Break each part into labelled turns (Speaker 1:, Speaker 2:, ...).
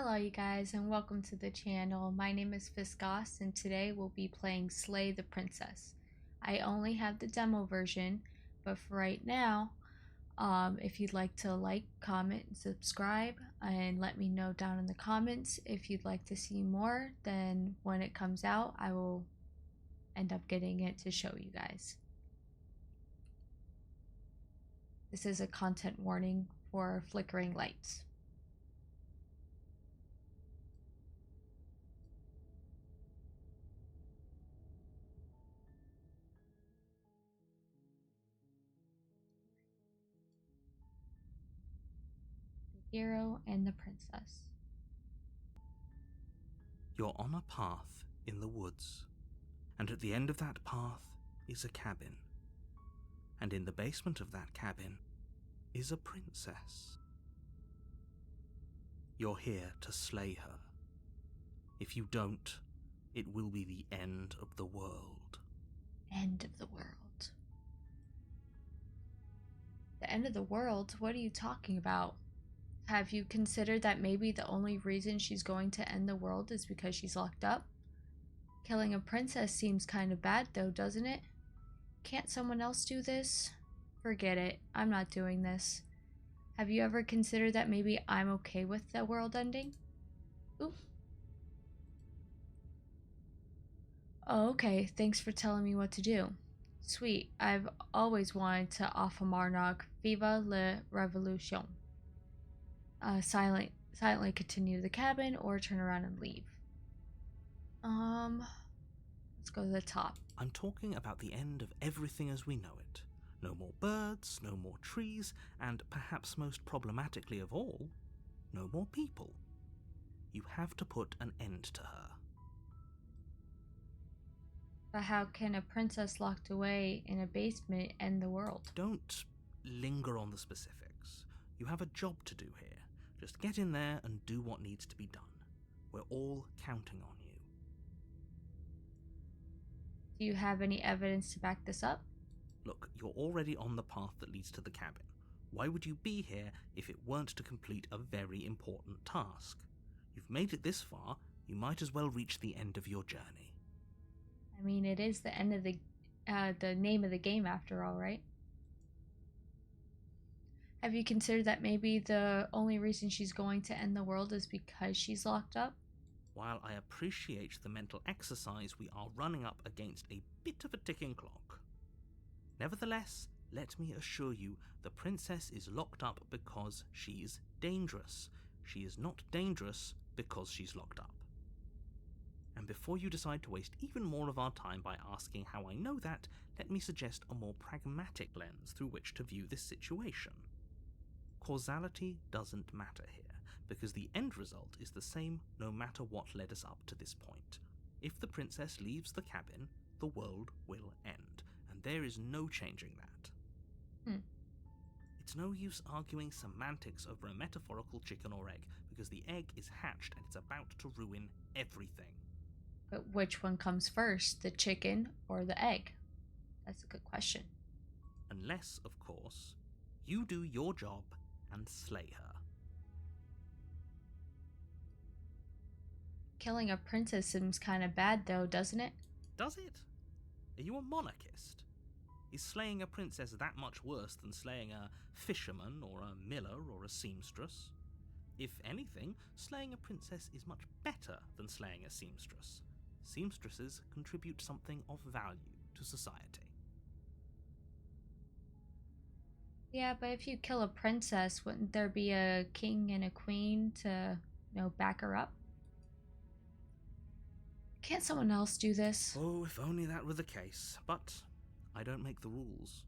Speaker 1: Hello you guys and welcome to the channel. My name is Fiskos and today we'll be playing Slay the Princess. I only have the demo version, but for right now, if you'd like to like, comment, and subscribe, and let me know down in the comments if you'd like to see more, then when it comes out, I will end up getting it to show you guys. This is a content warning for flickering lights. Hero and the princess.
Speaker 2: You're on a path in the woods, and at the end of that path is a cabin. And in the basement of that cabin is a princess. You're here to slay her. If you don't, it will be the end of the world.
Speaker 1: End of the world. The end of the world? What are you talking about? Have you considered that maybe the only reason she's going to end the world is because she's locked up? Killing a princess seems kind of bad though, doesn't it? Can't someone else do this? Forget it. I'm not doing this. Have you ever considered that maybe I'm okay with the world ending? Oop. Oh, okay. Thanks for telling me what to do. Sweet. I've always wanted to offer Marnock Viva la Revolution. Silently continue to the cabin or turn around and leave. Let's go to the top.
Speaker 2: I'm talking about the end of everything as we know it. No more birds, no more trees, and perhaps most problematically of all, no more people. You have to put an end to her.
Speaker 1: But how can a princess locked away in a basement end the world?
Speaker 2: Don't linger on the specifics. You have a job to do here. Just get in there and do what needs to be done. We're all counting on you.
Speaker 1: Do you have any evidence to back this up?
Speaker 2: Look, you're already on the path that leads to the cabin. Why would you be here if it weren't to complete a very important task? You've made it this far, you might as well reach the end of your journey.
Speaker 1: I mean, it is the end of the name of the game after all, right? Have you considered that maybe the only reason she's going to end the world is because she's locked up?
Speaker 2: While I appreciate the mental exercise, we are running up against a bit of a ticking clock. Nevertheless, let me assure you, the princess is locked up because she's dangerous. She is not dangerous because she's locked up. And before you decide to waste even more of our time by asking how I know that, let me suggest a more pragmatic lens through which to view this situation. Causality doesn't matter here, because the end result is the same no matter what led us up to this point. If the princess leaves the cabin, the world will end, and there is no changing that. It's no use arguing semantics over a metaphorical chicken or egg, because the egg is hatched and it's about to ruin everything.
Speaker 1: But which one comes first, the chicken or the egg? That's a good question.
Speaker 2: Unless, of course, you do your job and slay her.
Speaker 1: Killing a princess seems kind of bad though, doesn't it?
Speaker 2: Does it? Are you a monarchist? Is slaying a princess that much worse than slaying a fisherman or a miller or a seamstress? If anything, slaying a princess is much better than slaying a seamstress. Seamstresses contribute something of value to society.
Speaker 1: Yeah, but if you kill a princess, wouldn't there be a king and a queen to, back her up? Can't someone else do this?
Speaker 2: Oh, if only that were the case, but I don't make the rules.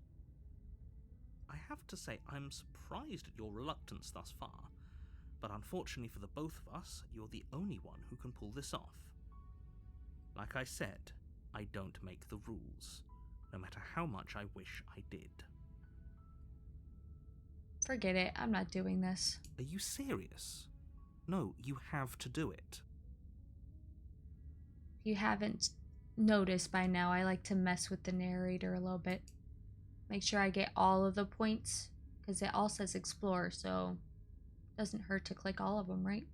Speaker 2: I have to say, I'm surprised at your reluctance thus far, but unfortunately for the both of us, you're the only one who can pull this off. Like I said, I don't make the rules, no matter how much I wish I did.
Speaker 1: Forget it, I'm not doing this.
Speaker 2: Are you serious? No, you have to do it.
Speaker 1: If you haven't noticed by now, I like to mess with the narrator a little bit. Make sure I get all of the points, because it all says explore, so it doesn't hurt to click all of them, right?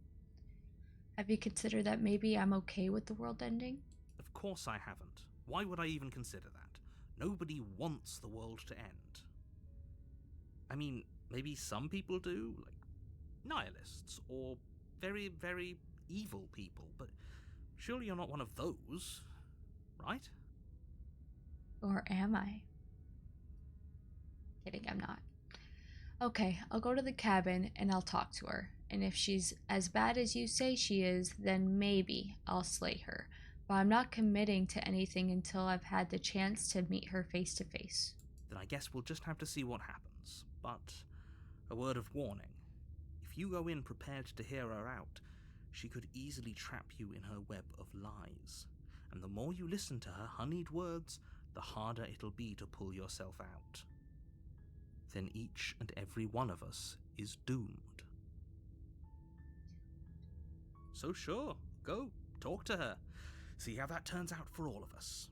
Speaker 1: Have you considered that maybe I'm okay with the world ending?
Speaker 2: Of course I haven't. Why would I even consider that? Nobody wants the world to end. I mean, maybe some people do, like nihilists, or very, very evil people, but surely you're not one of those, right?
Speaker 1: Or am I? Kidding, I'm not. Okay, I'll go to the cabin and I'll talk to her. And if she's as bad as you say she is, then maybe I'll slay her. But I'm not committing to anything until I've had the chance to meet her face to face.
Speaker 2: Then I guess we'll just have to see what happens. But a word of warning. If you go in prepared to hear her out, she could easily trap you in her web of lies. And the more you listen to her honeyed words, the harder it'll be to pull yourself out. Then each and every one of us is doomed. So sure, go, talk to her. See how that turns out for all of us.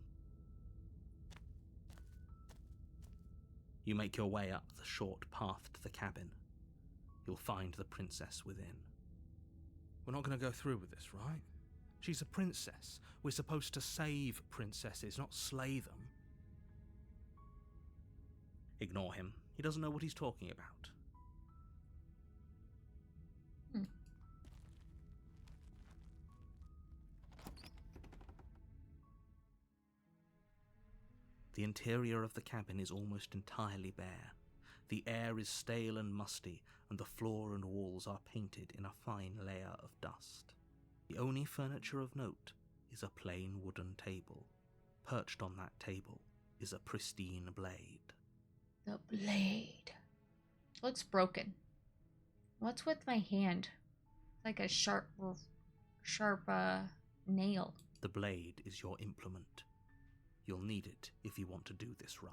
Speaker 2: You make your way up the short path to the cabin. You'll find the princess within. We're not going to go through with this, right? She's a princess. We're supposed to save princesses, not slay them. Ignore him. He doesn't know what he's talking about. The interior of the cabin is almost entirely bare. The air is stale and musty, and the floor and walls are painted in a fine layer of dust. The only furniture of note is a plain wooden table. Perched on that table is a pristine blade.
Speaker 1: The blade. Looks broken. What's with my hand? It's like a sharp nail.
Speaker 2: The blade is your implement. You'll need it if you want to do this right.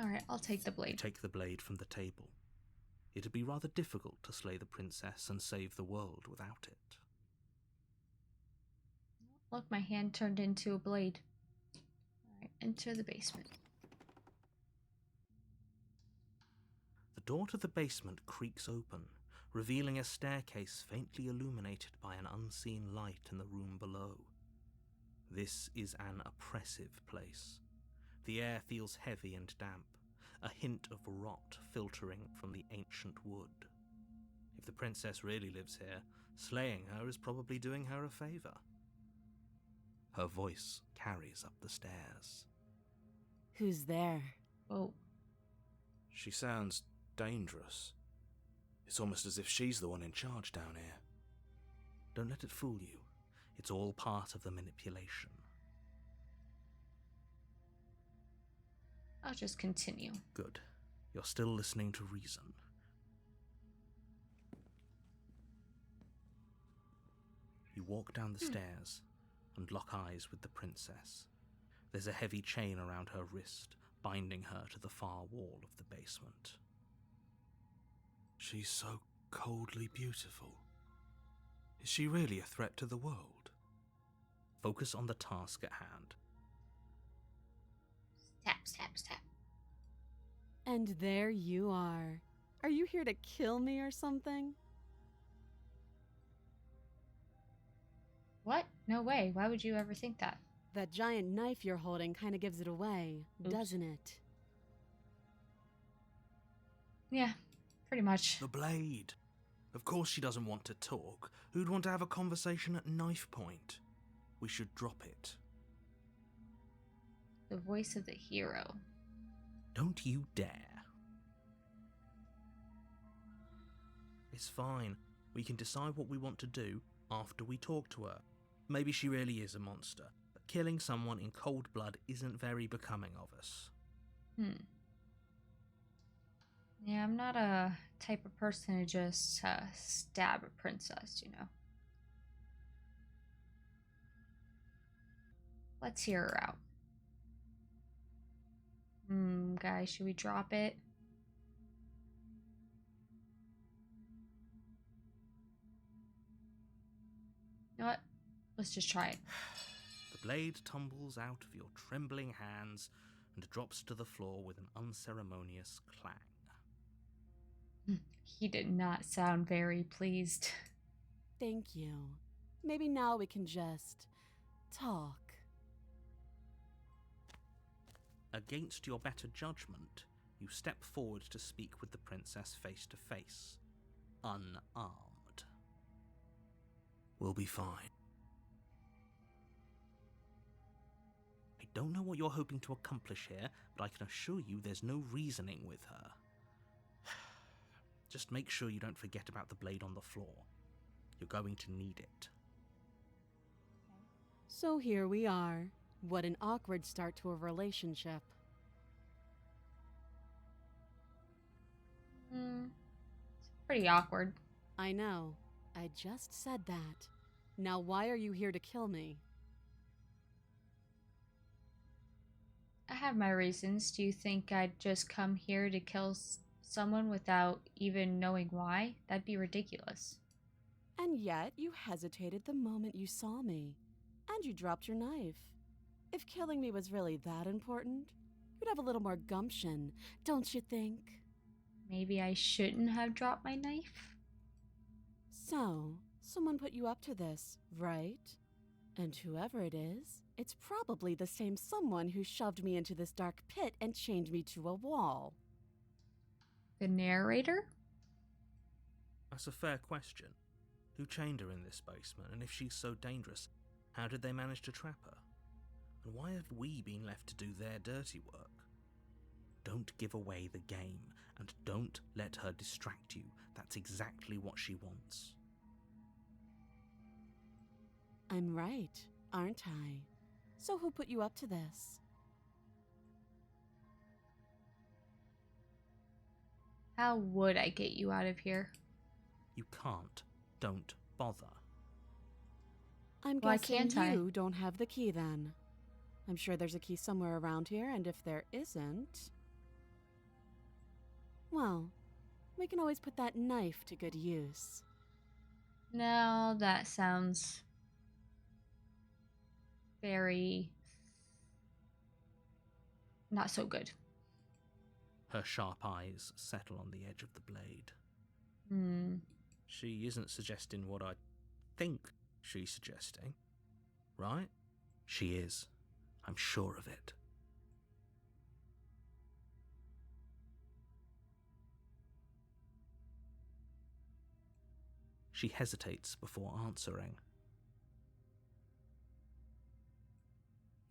Speaker 1: Alright, I'll take the blade.
Speaker 2: You take the blade from the table. It'd be rather difficult to slay the princess and save the world without it.
Speaker 1: Look, my hand turned into a blade. Alright, enter the basement.
Speaker 2: The door to the basement creaks open, revealing a staircase faintly illuminated by an unseen light in the room below. This is an oppressive place. The air feels heavy and damp, a hint of rot filtering from the ancient wood. If the princess really lives here, slaying her is probably doing her a favor. Her voice carries up the stairs.
Speaker 3: Who's there?
Speaker 1: Whoa.
Speaker 4: She sounds dangerous. It's almost as if she's the one in charge down here.
Speaker 2: Don't let it fool you. It's all part of the manipulation.
Speaker 1: I'll just continue.
Speaker 2: Good. You're still listening to reason. You walk down the stairs and lock eyes with the princess. There's a heavy chain around her wrist, binding her to the far wall of the basement.
Speaker 4: She's so coldly beautiful. Is she really a threat to the world?
Speaker 2: Focus on the task at hand.
Speaker 1: Stab.
Speaker 3: And there you are. Are you here to kill me or something?
Speaker 1: What? No way. Why would you ever think that?
Speaker 3: That giant knife you're holding kind of gives it away,
Speaker 1: Oops.
Speaker 3: doesn't it?
Speaker 1: Yeah, pretty much.
Speaker 4: The blade. Of course she doesn't want to talk. Who'd want to have a conversation at knife point? We should drop it.
Speaker 1: The voice of the hero.
Speaker 2: Don't you dare. It's fine. We can decide what we want to do after we talk to her. Maybe she really is a monster, but killing someone in cold blood isn't very becoming of us.
Speaker 1: Yeah, I'm not a type of person to just stab a princess, you know. Let's hear her out. Guys, should we drop it? You know what? Let's just try it.
Speaker 2: The blade tumbles out of your trembling hands and drops to the floor with an unceremonious clang.
Speaker 1: He did not sound very pleased.
Speaker 3: Thank you. Maybe now we can just talk.
Speaker 2: Against your better judgment, you step forward to speak with the princess face to face, unarmed.
Speaker 4: We'll be fine.
Speaker 2: I don't know what you're hoping to accomplish here, but I can assure you there's no reasoning with her. Just make sure you don't forget about the blade on the floor. You're going to need it.
Speaker 3: So here we are. What an awkward start to a relationship.
Speaker 1: It's pretty awkward.
Speaker 3: I know. I just said that. Now why are you here to kill me?
Speaker 1: I have my reasons. Do you think I'd just come here to kill someone without even knowing why? That'd be ridiculous.
Speaker 3: And yet you hesitated the moment you saw me. And you dropped your knife. If killing me was really that important, you'd have a little more gumption, don't you think?
Speaker 1: Maybe I shouldn't have dropped my knife?
Speaker 3: So, someone put you up to this, right? And whoever it is, it's probably the same someone who shoved me into this dark pit and chained me to a wall.
Speaker 1: The narrator?
Speaker 2: That's a fair question. Who chained her in this basement, and if she's so dangerous, how did they manage to trap her? And why have we been left to do their dirty work? Don't give away the game, and don't let her distract you. That's exactly what she wants.
Speaker 3: I'm right, aren't I? So who put you up to this?
Speaker 1: How would I get you out of here?
Speaker 2: You can't. Don't bother.
Speaker 3: I'm
Speaker 1: Why
Speaker 3: guessing
Speaker 1: can't I?
Speaker 3: you don't have the key then. I'm sure there's a key somewhere around here, and if there isn't... well, we can always put that knife to good use.
Speaker 1: No, that sounds very not so good.
Speaker 2: Her sharp eyes settle on the edge of the blade. She isn't suggesting what I think she's suggesting, right? She is. I'm sure of it. She hesitates before answering.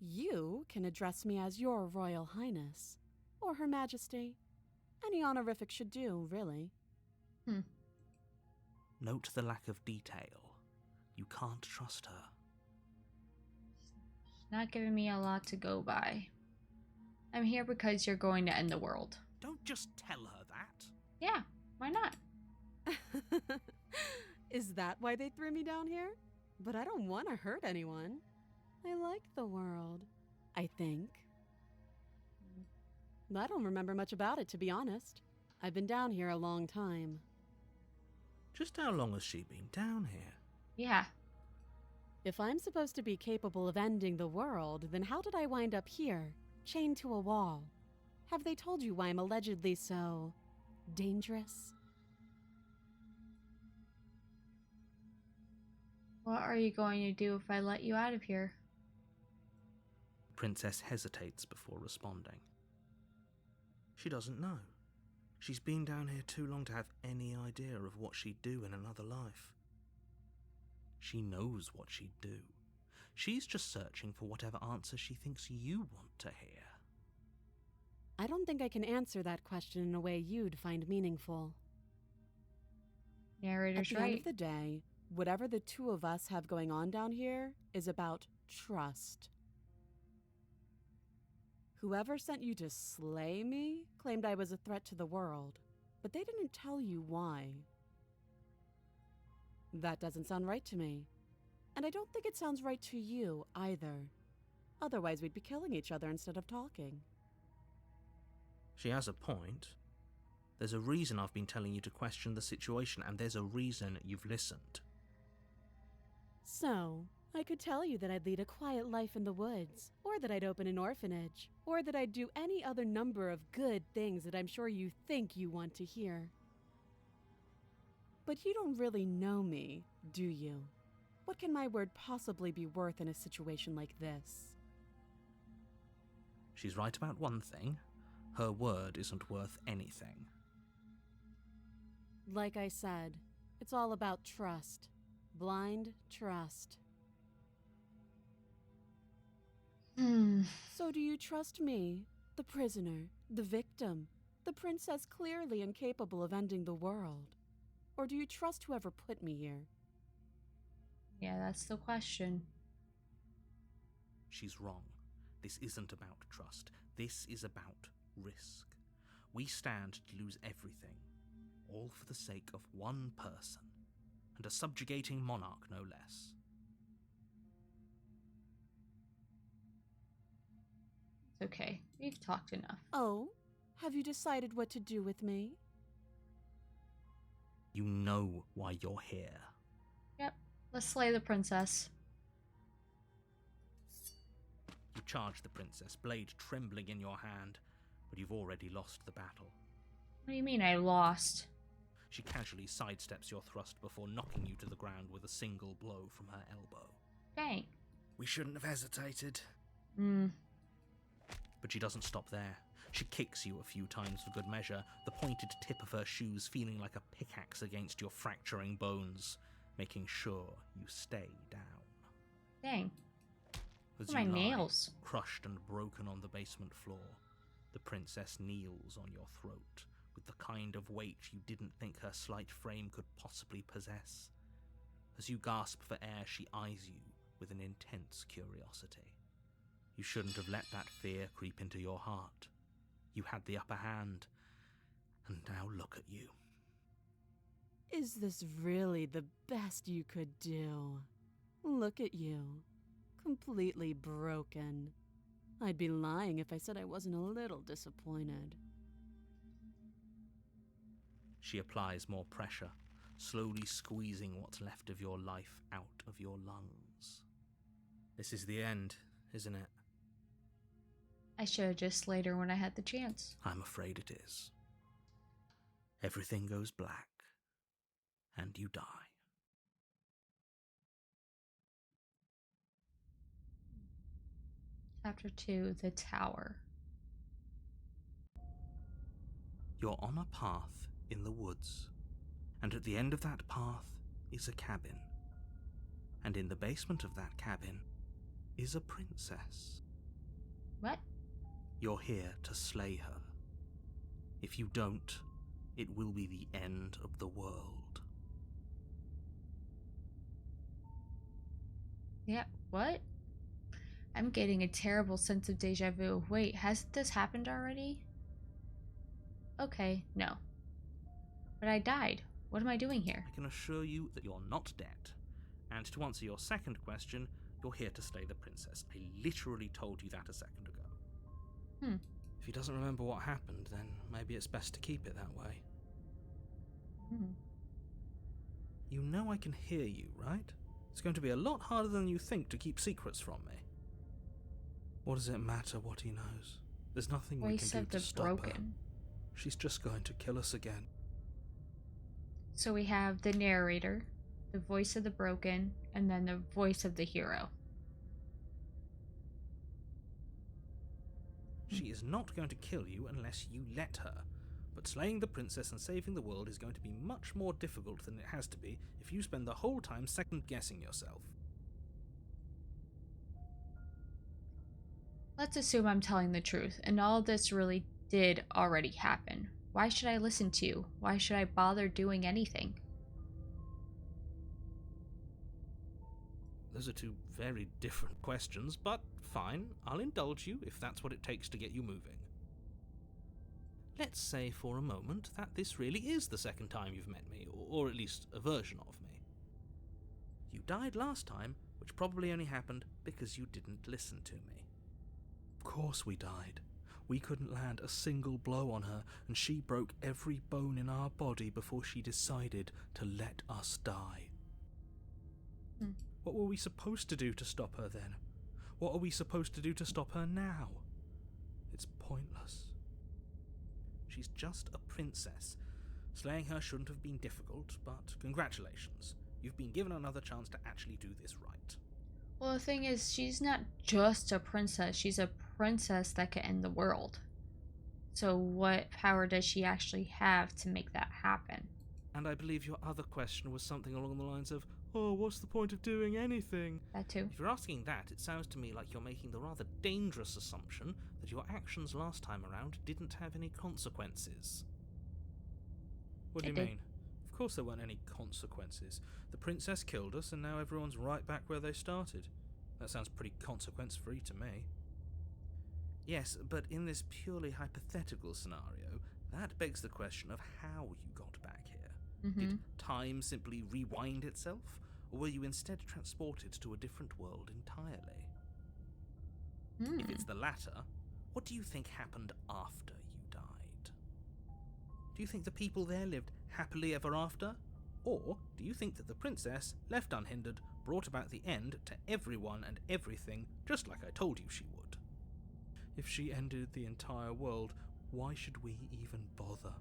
Speaker 3: You can address me as Your Royal Highness, or Her Majesty. Any honorific should do, really.
Speaker 2: Note the lack of detail. You can't trust her.
Speaker 1: She's not giving me a lot to go by. I'm here because you're going to end the world.
Speaker 2: Don't just tell her that.
Speaker 1: Yeah, why not?
Speaker 3: Is that why they threw me down here? But I don't want to hurt anyone. I like the world, I think. I don't remember much about it, to be honest. I've been down here a long time.
Speaker 2: Just how long has she been down here?
Speaker 1: Yeah.
Speaker 3: If I'm supposed to be capable of ending the world, then how did I wind up here, chained to a wall? Have they told you why I'm allegedly so... dangerous?
Speaker 1: What are you going to do if I let you out of here?
Speaker 2: The princess hesitates before responding.
Speaker 4: She doesn't know. She's been down here too long to have any idea of what she'd do in another life.
Speaker 2: She knows what she'd do. She's just searching for whatever answer she thinks you want to hear.
Speaker 3: I don't think I can answer that question in a way you'd find meaningful.
Speaker 1: Narrator's
Speaker 3: At the end
Speaker 1: right.
Speaker 3: of the day, whatever the two of us have going on down here is about trust. Whoever sent you to slay me claimed I was a threat to the world, but they didn't tell you why. That doesn't sound right to me. And I don't think it sounds right to you either. Otherwise, we'd be killing each other instead of talking.
Speaker 4: She has a point. There's a reason I've been telling you to question the situation, and there's a reason you've listened.
Speaker 3: So, I could tell you that I'd lead a quiet life in the woods, or that I'd open an orphanage, or that I'd do any other number of good things that I'm sure you think you want to hear. But you don't really know me, do you? What can my word possibly be worth in a situation like this?
Speaker 2: She's right about one thing. Her word isn't worth anything.
Speaker 3: Like I said, it's all about trust. Blind trust. So do you trust me, the prisoner, the victim, the princess clearly incapable of ending the world? Or do you trust whoever put me here?
Speaker 1: Yeah, that's the question.
Speaker 2: She's wrong. This isn't about trust. This is about risk. We stand to lose everything, all for the sake of one person, and a subjugating monarch no less.
Speaker 1: It's okay. We've talked enough.
Speaker 3: Oh, have you decided what to do with me?
Speaker 2: You know why you're here.
Speaker 1: Yep. Let's slay the princess.
Speaker 2: You charge the princess, blade trembling in your hand, but you've already lost the battle.
Speaker 1: What do you mean I lost?
Speaker 2: She casually sidesteps your thrust before knocking you to the ground with a single blow from her elbow.
Speaker 1: Dang.
Speaker 4: We shouldn't have hesitated.
Speaker 2: But she doesn't stop there. She kicks you a few times for good measure, the pointed tip of her shoes feeling like a pickaxe against your fracturing bones, making sure you stay down.
Speaker 1: Dang.
Speaker 2: As
Speaker 1: My
Speaker 2: you lie,
Speaker 1: nails.
Speaker 2: crushed and broken on the basement floor, the princess kneels on your throat with the kind of weight you didn't think her slight frame could possibly possess. As you gasp for air, she eyes you with an intense curiosity. You shouldn't have let that fear creep into your heart. You had the upper hand, and now look at you.
Speaker 3: Is this really the best you could do? Look at you. Completely broken. I'd be lying if I said I wasn't a little disappointed.
Speaker 2: She applies more pressure, slowly squeezing what's left of your life out of your lungs.
Speaker 4: This is the end, isn't it?
Speaker 1: I should have just slayed her when I had the chance.
Speaker 2: I'm afraid it is. Everything goes black, and you die.
Speaker 1: Chapter 2, The Tower.
Speaker 2: You're on a path in the woods, and at the end of that path is a cabin. And in the basement of that cabin is a princess.
Speaker 1: What?
Speaker 2: You're here to slay her. If you don't, it will be the end of the world.
Speaker 1: Yeah, what? I'm getting a terrible sense of deja vu. Wait, hasn't this happened already? Okay, no. But I died. What am I doing here?
Speaker 2: I can assure you that you're not dead. And to answer your second question, you're here to slay the princess. I literally told you that a second ago.
Speaker 4: If he doesn't remember what happened, then maybe it's best to keep it that way.
Speaker 2: You know I can hear you, right? It's going to be a lot harder than you think to keep secrets from me.
Speaker 4: What does it matter what he knows? There's nothing we
Speaker 1: Voice
Speaker 4: can do
Speaker 1: of
Speaker 4: to
Speaker 1: the
Speaker 4: stop her.
Speaker 1: broken.
Speaker 4: She's just going to kill us again.
Speaker 1: So we have the narrator, the voice of the broken, and then the voice of the hero.
Speaker 2: She is not going to kill you unless you let her. But slaying the princess and saving the world is going to be much more difficult than it has to be if you spend the whole time second-guessing yourself.
Speaker 1: Let's assume I'm telling the truth, and all this really did already happen. Why should I listen to you? Why should I bother doing anything?
Speaker 2: Those are two very different questions, but fine, I'll indulge you if that's what it takes to get you moving. Let's say for a moment that this really is the second time you've met me, or at least a version of me. You died last time, which probably only happened because you didn't listen to me.
Speaker 4: Of course we died. We couldn't land a single blow on her, and she broke every bone in our body before she decided to let us die. What were we supposed to do to stop her then? What are we supposed to do to stop her now? It's pointless.
Speaker 2: She's just a princess, Slaying her shouldn't have been difficult, but congratulations. You've been given another chance to actually do this right.
Speaker 1: Well, the thing is, she's not just a princess. She's a princess that can end the world. So what power does she actually have to make that happen?
Speaker 2: And I believe your other question was something along the lines of, oh, what's the point of doing anything?
Speaker 1: That too.
Speaker 2: If you're asking that, it sounds to me like you're making the rather dangerous assumption that your actions last time around didn't have any consequences. What do you
Speaker 1: It did.
Speaker 2: mean? Of course there weren't any consequences. The princess killed us, and now everyone's right back where they started. That sounds pretty consequence-free to me. Yes, but in this purely hypothetical scenario, that begs the question of how you got back here. Did time simply rewind itself, or were you instead transported to a different world entirely? If it's the latter, what do you think happened after you died? Do you think the people there lived happily ever after? Or do you think that the princess, left unhindered, brought about the end to everyone and everything, just like I told you she would?
Speaker 4: If she ended the entire world, why should we even bother?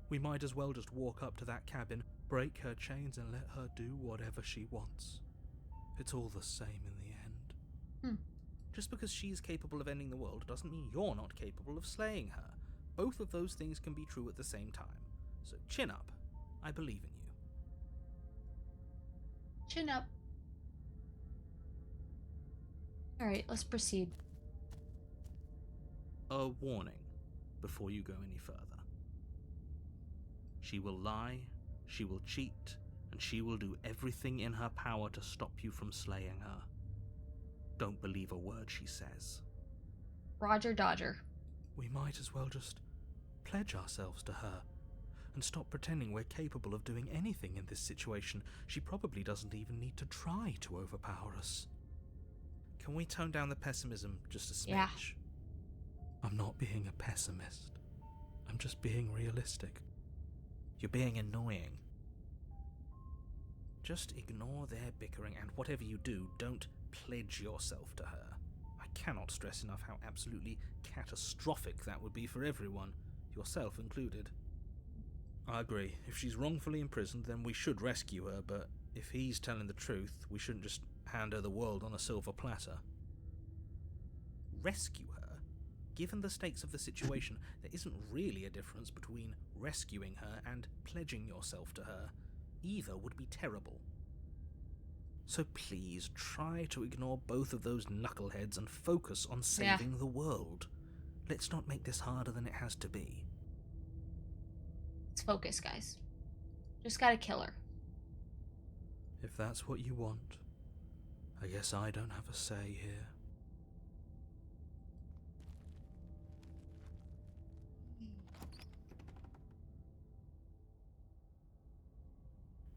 Speaker 4: We might as well just walk up to that cabin, break her chains, and let her do whatever she wants. It's all the same in the end.
Speaker 2: Just because she's capable of ending the world doesn't mean you're not capable of slaying her. Both of those things can be true at the same time. So chin up. I believe in you.
Speaker 1: Chin up. Alright, let's proceed.
Speaker 2: A warning before you go any further. She will lie, she will cheat, and she will do everything in her power to stop you from slaying her. Don't believe a word she says.
Speaker 1: Roger Dodger.
Speaker 4: We might as well just pledge ourselves to her and stop pretending we're capable of doing anything in this situation. She probably doesn't even need to try to overpower us.
Speaker 2: Can we tone down the pessimism just a smidge?
Speaker 1: Yeah.
Speaker 4: I'm not being a pessimist. I'm just being realistic.
Speaker 2: You're being annoying. Just ignore their bickering, and whatever you do, don't pledge yourself to her. I cannot stress enough how absolutely catastrophic that would be for everyone, yourself included. I agree. If she's wrongfully imprisoned, then we should rescue her, but if he's telling the truth, we shouldn't just hand her the world on a silver platter. Rescue her? Given the stakes of the situation, there isn't really a difference between rescuing her and pledging yourself to her. Either would be terrible. So please, try to ignore both of those knuckleheads and focus on saving the world. Let's not make this harder than it has to be.
Speaker 1: Let's focus, guys. Just gotta kill her.
Speaker 4: If that's what you want, I guess I don't have a say here.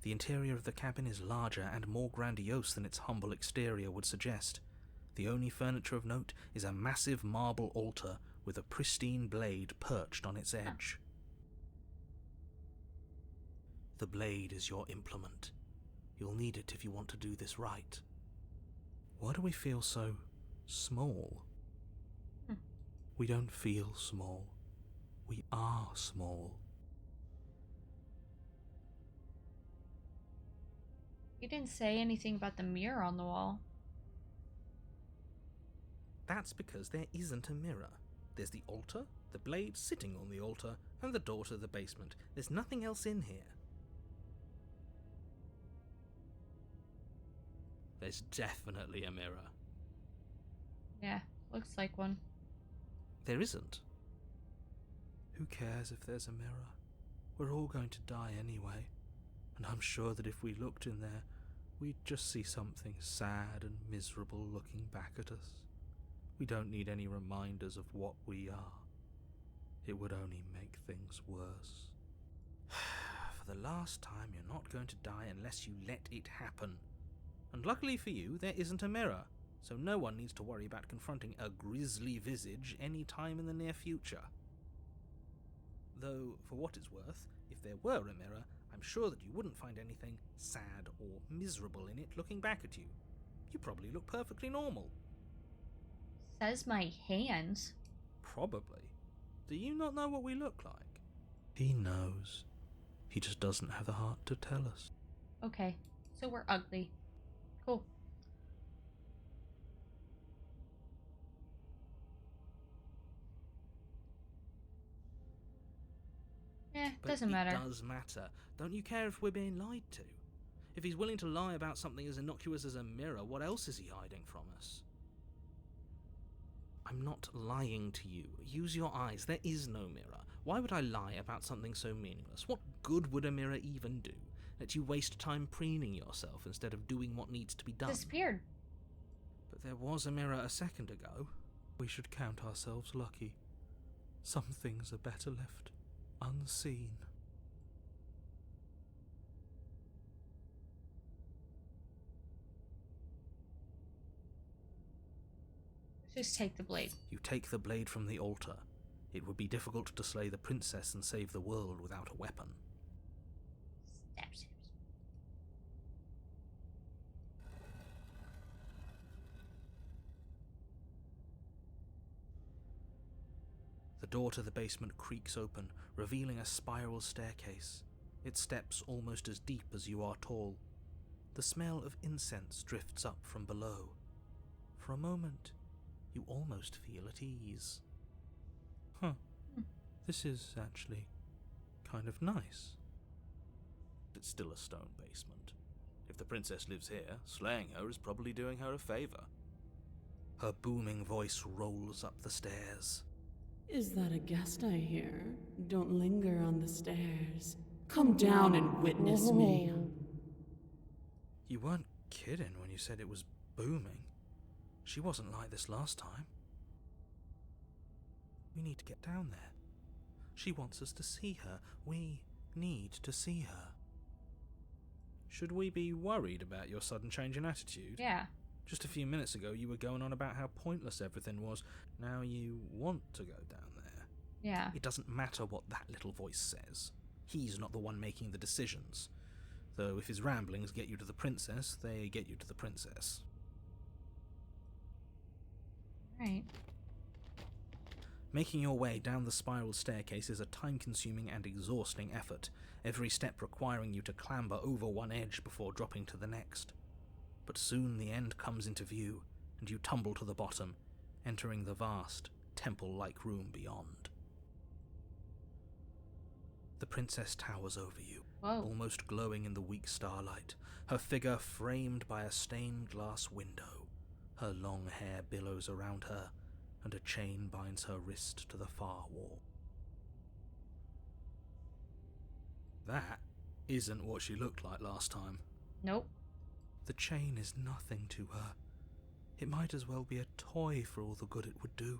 Speaker 2: The interior of the cabin is larger and more grandiose than its humble exterior would suggest. The only furniture of note is a massive marble altar with a pristine blade perched on its edge. The blade is your implement. You'll need it if you want to do this right. Why do we feel so small? We don't feel small. We are small.
Speaker 1: You didn't say anything about the mirror on the wall.
Speaker 2: That's because there isn't a mirror. There's the altar, the blade sitting on the altar, and the door to the basement. There's nothing else in here. There's definitely a mirror.
Speaker 1: Yeah, looks like one.
Speaker 2: There isn't.
Speaker 4: Who cares if there's a mirror? We're all going to die anyway. And I'm sure that if we looked in there, we'd just see something sad and miserable looking back at us. We don't need any reminders of what we are. It would only make things worse.
Speaker 2: For the last time, you're not going to die unless you let it happen. And luckily for you, there isn't a mirror, so no one needs to worry about confronting a grisly visage any time in the near future. Though, for what it's worth, if there were a mirror, I'm sure that you wouldn't find anything sad or miserable in it looking back at you. You probably look perfectly normal.
Speaker 1: Says my hands.
Speaker 2: Probably. Do you not know what we look like?
Speaker 4: He knows. He just doesn't have the heart to tell us.
Speaker 1: Okay, so we're ugly. Cool.
Speaker 2: But
Speaker 1: Doesn't matter.
Speaker 2: It does matter. Don't you care if we're being lied to? If he's willing to lie about something as innocuous as a mirror, what else is he hiding from us? I'm not lying to you. Use your eyes. There is no mirror. Why would I lie about something so meaningless? What good would a mirror even do? Let you waste time preening yourself instead of doing what needs to be done.
Speaker 1: Disappeared.
Speaker 2: But there was a mirror a second ago.
Speaker 4: We should count ourselves lucky. Some things are better left unseen.
Speaker 1: Just take the blade.
Speaker 2: You take the blade from the altar. It would be difficult to slay the princess and save the world without a weapon.
Speaker 1: Stabs.
Speaker 2: The door to the basement creaks open, revealing a spiral staircase. Its steps almost as deep as you are tall. The smell of incense drifts up from below. For a moment, you almost feel at ease.
Speaker 4: Huh. This is actually kind of nice.
Speaker 2: It's still a stone basement. If the princess lives here, slaying her is probably doing her a favor. Her booming voice rolls up the stairs.
Speaker 3: Is that a guest I hear? Don't linger on the stairs. Come down and witness me.
Speaker 4: You weren't kidding when you said it was booming. She wasn't like this last time. We need to get down there. She wants us to see her. We need to see her.
Speaker 2: Should we be worried about your sudden change in attitude?
Speaker 1: Yeah.
Speaker 2: Just a few minutes ago you were going on about how pointless everything was. Now you want to go down there.
Speaker 1: Yeah.
Speaker 2: It doesn't matter what that little voice says. He's not the one making the decisions. Though if his ramblings get you to the princess, they get you to the princess.
Speaker 1: Right.
Speaker 2: Making your way down the spiral staircase is a time-consuming and exhausting effort, every step requiring you to clamber over one edge before dropping to the next. But soon the end comes into view, and you tumble to the bottom, entering the vast, temple-like room beyond. The princess towers over you,
Speaker 1: Whoa.
Speaker 2: almost glowing in the weak starlight, her figure framed by a stained glass window. Her long hair billows around her, and a chain binds her wrist to the far wall. That isn't what she looked like last time.
Speaker 1: Nope.
Speaker 4: The chain is nothing to her. It might as well be a toy for all the good it would do.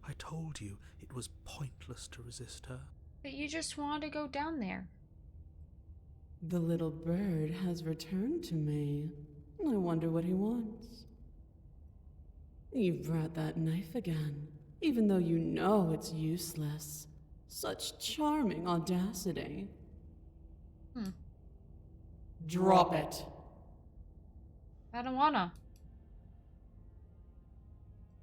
Speaker 4: I told you it was pointless to resist her.
Speaker 1: But you just wanted to go down there.
Speaker 3: The little bird has returned to me. I wonder what he wants. You've brought that knife again, even though you know it's useless. Such charming audacity. Drop it.
Speaker 1: I don't wanna.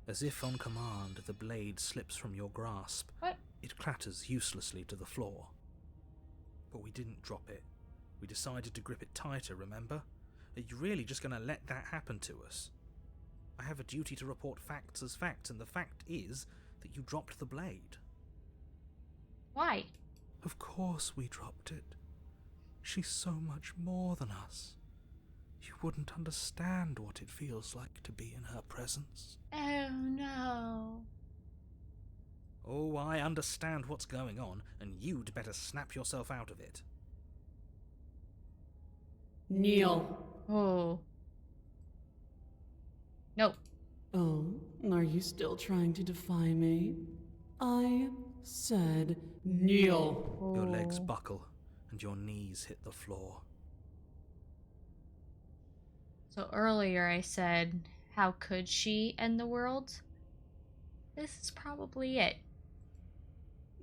Speaker 2: As if on command, the blade slips from your grasp.
Speaker 1: What?
Speaker 2: It clatters uselessly to the floor. But we didn't drop it. We decided to grip it tighter, remember? Are you really just going to let that happen to us? I have a duty to report facts as facts, and the fact is that you dropped the blade.
Speaker 1: Why?
Speaker 4: Of course we dropped it. She's so much more than us. You wouldn't understand what it feels like to be in her presence.
Speaker 1: Oh no.
Speaker 2: Oh, I understand what's going on, and you'd better snap yourself out of it.
Speaker 3: Kneel.
Speaker 1: Oh. Nope.
Speaker 3: Oh, are you still trying to defy me? I said kneel.
Speaker 2: Your legs
Speaker 1: Oh.
Speaker 2: buckle, and your knees hit the floor.
Speaker 1: So earlier I said, how could she end the world? This is probably it.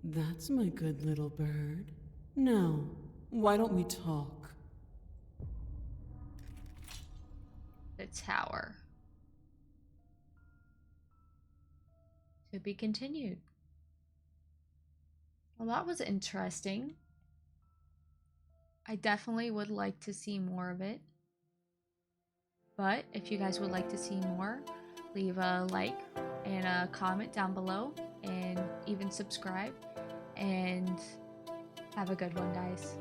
Speaker 3: That's my good little bird. Now, why don't we talk?
Speaker 1: The tower. To be continued. Well, that was interesting. I definitely would like to see more of it. But if you guys would like to see more, leave a like and a comment down below, and even subscribe. And have a good one, guys.